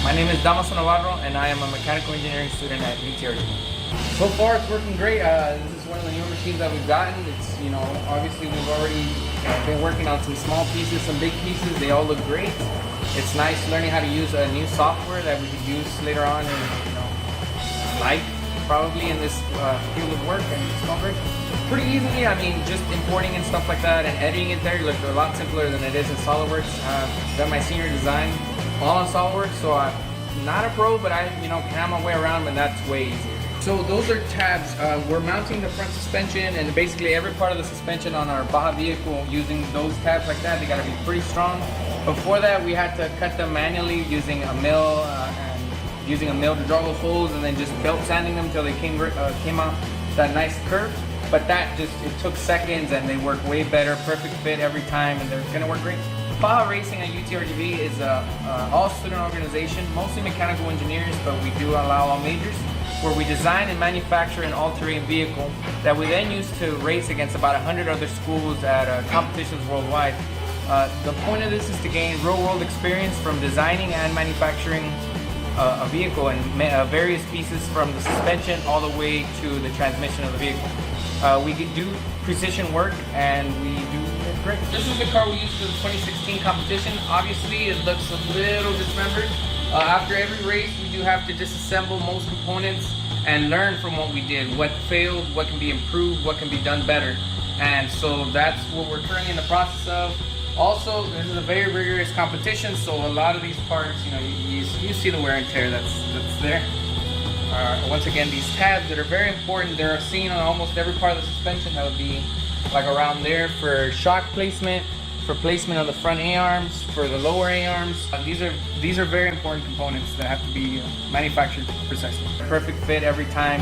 My name is Damaso Navarro, and I am a mechanical engineering student at UTRGV. So far, it's working great. This is one of the newer machines that we've gotten. It's, obviously we've already been working on some small pieces, some big pieces. They all look great. It's nice learning how to use a new software that we could use later on in, life, probably in this field of work, and it's gone great. Pretty easily. I mean, just importing and stuff like that and editing it there looks a lot simpler than it is in SolidWorks. I've done my senior design all on SolidWorks, so I'm not a pro, but I can have my way around, and that's way easier. So those are tabs. We're mounting the front suspension and basically every part of the suspension on our Baja vehicle using those tabs like that. They got to be pretty strong. Before that, we had to cut them manually using a mill to draw those holes, and then just belt sanding them until they came out that nice curve. But it took seconds, and they work way better, perfect fit every time, and they're gonna work great. Baja Racing at UTRGV is a all-student organization, mostly mechanical engineers, but we do allow all majors, where we design and manufacture an all-terrain vehicle that we then use to race against about 100 other schools at competitions worldwide. The point of this is to gain real-world experience from designing and manufacturing a vehicle and various pieces from the suspension all the way to the transmission of the vehicle. We do precision work, and we do it great. This is the car we used for the 2016 competition. Obviously, it looks a little dismembered. After every race, we do have to disassemble most components and learn from what we did, what failed, what can be improved, what can be done better. And so that's what we're currently in the process of. Also, this is a very rigorous competition, so a lot of these parts, you see the wear and tear that's there. Once again, these tabs that are very important, they're seen on almost every part of the suspension. That would be like around there for shock placement, for placement of the front A-arms, for the lower A-arms. These are very important components that have to be manufactured precisely. Perfect fit every time.